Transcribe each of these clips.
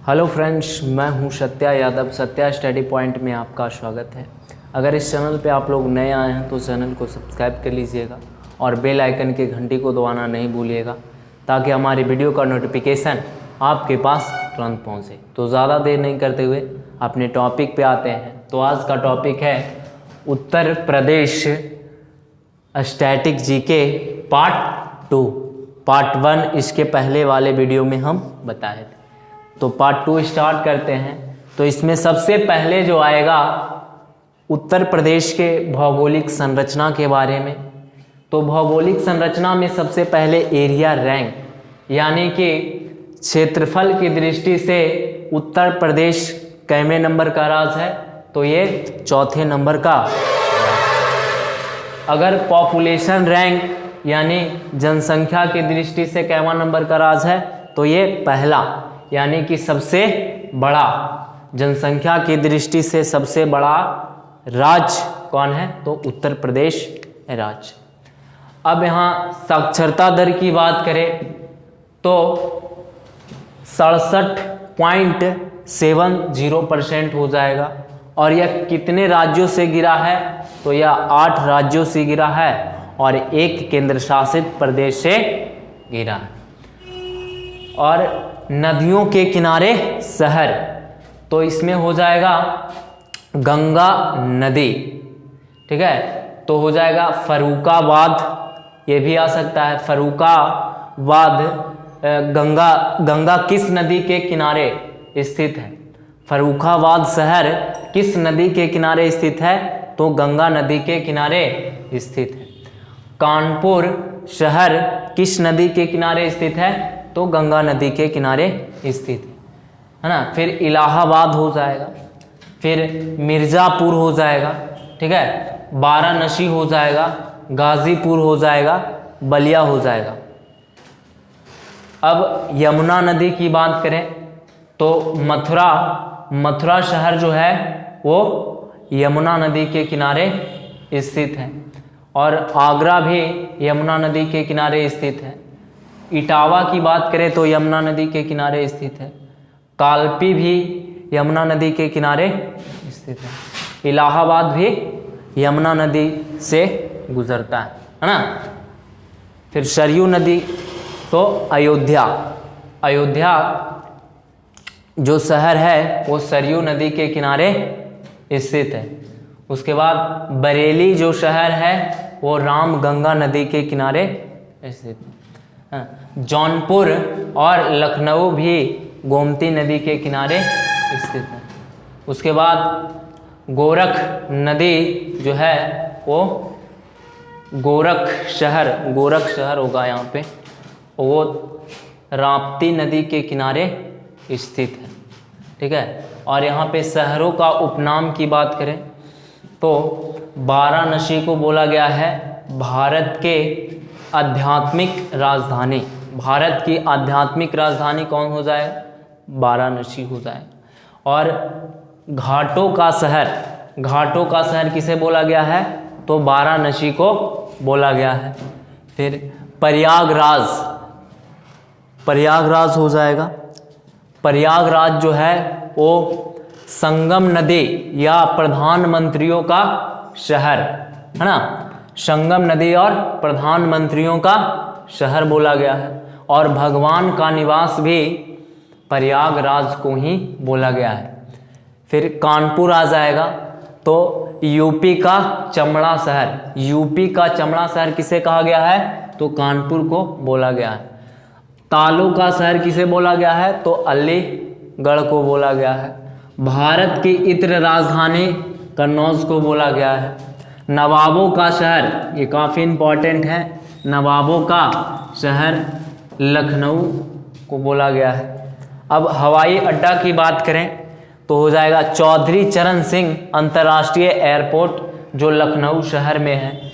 Hello friends, मैं हूं Satya Yadav. Satya study point में आपका स्वागत है। अगर इस चैनल पे आप लोग नए आए हैं तो चैनल को सब्सक्राइब कर लीजिएगा और बेल आइकन के घंटी को दबाना नहीं भूलिएगा ताकि हमारी वीडियो का नोटिफिकेशन आपके पास तुरंत पहुंचे। तो ज़्यादा देर नहीं करते हुए अपने टॉपिक पे आते हैं। तो आज का टॉपिक है Uttar Pradesh static GK part 2। Part 1 इसके पहले वाले वीडियो में हम बताए थे। तो पार्ट 2 स्टार्ट करते हैं। तो इसमें सबसे पहले जो आएगा उत्तर प्रदेश के भौगोलिक संरचना के बारे में। तो भौगोलिक संरचना में सबसे पहले एरिया रैंक यानी कि क्षेत्रफल की दृष्टि से उत्तर प्रदेश कैमे नंबर का राज्य है, तो ये चौथे नंबर का। अगर पॉपुलेशन रैंक यानी जनसंख्या की दृष्टि से कैवा नंबर का राज्य है, तो ये पहला यानी कि सबसे बड़ा, जनसंख्या की दृष्टि से सबसे बड़ा राज्य कौन है, तो उत्तर प्रदेश राज्य। अब यहाँ साक्षरता दर की बात करें तो 67.70% हो जाएगा। और यह कितने राज्यों से गिरा है, तो यह 8 राज्यों से गिरा है और 1 केंद्र शासित प्रदेश से गिरा है। और नदियों के किनारे शहर, तो इसमें हो जाएगा गंगा नदी, ठीक है। तो हो जाएगा फर्रुखाबाद, ये भी आ सकता है फर्रुखाबाद। गंगा किस नदी के किनारे स्थित है? फर्रुखाबाद शहर किस नदी के किनारे स्थित है, तो गंगा नदी के किनारे स्थित है। कानपुर शहर किस नदी के किनारे स्थित है, तो गंगा नदी के किनारे स्थित है ना। फिर इलाहाबाद हो जाएगा, फिर मिर्ज़ापुर हो जाएगा, ठीक है, वाराणसी हो जाएगा, गाजीपुर हो जाएगा, बलिया हो जाएगा। अब यमुना नदी की बात करें तो मथुरा शहर जो है वो यमुना नदी के किनारे स्थित है। और आगरा भी यमुना नदी के किनारे स्थित है। इटावा की बात करें तो यमुना नदी के किनारे स्थित है। कालपी भी यमुना नदी के किनारे स्थित है। इलाहाबाद भी यमुना नदी से गुजरता है ना। फिर सरयू नदी, तो अयोध्या जो शहर है वो सरयू नदी के किनारे स्थित है। उसके बाद बरेली जो शहर है वो राम गंगा नदी के किनारे स्थित है। जौनपुर और लखनऊ भी गोमती नदी के किनारे स्थित है। उसके बाद गोरख नदी जो है वो गोरख शहर होगा यहाँ पे, वो राप्ती नदी के किनारे स्थित है, ठीक है। और यहाँ पे शहरों का उपनाम की बात करें तो वाराणसी को बोला गया है भारत के आध्यात्मिक राजधानी। भारत की आध्यात्मिक राजधानी कौन हो जाएगा? वाराणसी हो जाएगा। और घाटों का शहर किसे बोला गया है, तो वाराणसी को बोला गया है। फिर प्रयागराज हो जाएगा। प्रयागराज जो है वो संगम नदी या प्रधानमंत्रियों का शहर है ना। संगम नदी और प्रधानमंत्रियों का शहर बोला गया है। और भगवान का निवास भी प्रयागराज को ही बोला गया है। फिर कानपुर आ जाएगा, तो यूपी का चमड़ा शहर किसे कहा गया है, तो कानपुर को बोला गया है। तालों का शहर किसे बोला गया है, तो अलीगढ़ को बोला गया है। भारत की इत्र राजधानी कन्नौज को बोला गया है। नवाबों का शहर, ये काफ़ी इम्पोर्टेंट है, नवाबों का शहर लखनऊ को बोला गया है। अब हवाई अड्डा की बात करें तो हो जाएगा चौधरी चरण सिंह अंतर्राष्ट्रीय एयरपोर्ट जो लखनऊ शहर में है।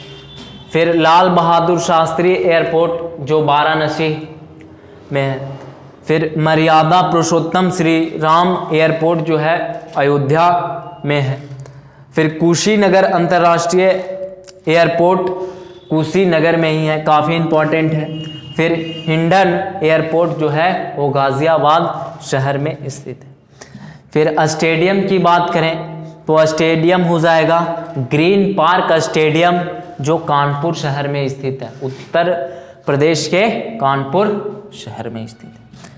फिर लाल बहादुर शास्त्री एयरपोर्ट जो वाराणसी में है। फिर मर्यादा पुरुषोत्तम श्री राम एयरपोर्ट जो है अयोध्या में है। फिर कुशीनगर अंतर्राष्ट्रीय एयरपोर्ट कुशीनगर में ही है, काफ़ी इम्पोर्टेंट है। फिर हिंडन एयरपोर्ट जो है वो गाज़ियाबाद शहर में स्थित है। फिर स्टेडियम की बात करें तो स्टेडियम हो जाएगा ग्रीन पार्क स्टेडियम, जो कानपुर शहर में स्थित है, उत्तर प्रदेश के कानपुर शहर में स्थित है।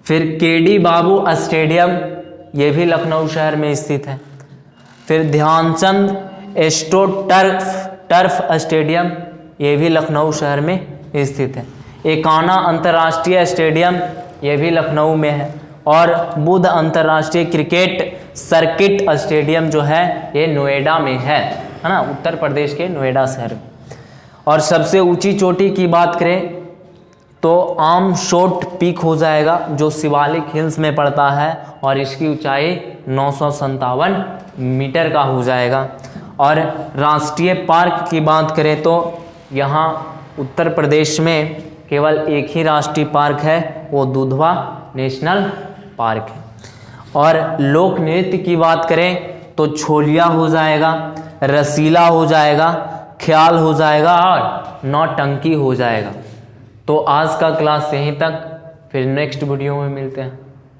फिर केडी बाबू स्टेडियम, ये भी लखनऊ शहर में स्थित है। फिर ध्यानचंद एस्ट्रो टर्फ स्टेडियम, ये भी लखनऊ शहर में स्थित है। एकाना अंतर्राष्ट्रीय स्टेडियम, ये भी लखनऊ में है। और बुध अंतर्राष्ट्रीय क्रिकेट सर्किट स्टेडियम जो है ये नोएडा में है ना, उत्तर प्रदेश के नोएडा शहर में। और सबसे ऊंची चोटी की बात करें तो आर्मशोट पीक हो जाएगा, जो शिवालिक हिल्स में पड़ता है और इसकी ऊंचाई 957 मीटर का हो जाएगा। और राष्ट्रीय पार्क की बात करें तो यहाँ उत्तर प्रदेश में केवल एक ही राष्ट्रीय पार्क है, वो दुधवा नेशनल पार्क है। और लोक नृत्य की बात करें तो छोलिया हो जाएगा, रसीला हो जाएगा, ख्याल हो जाएगा और नौटंकी हो जाएगा। तो आज का क्लास यहीं तक, फिर नेक्स्ट वीडियो में मिलते हैं।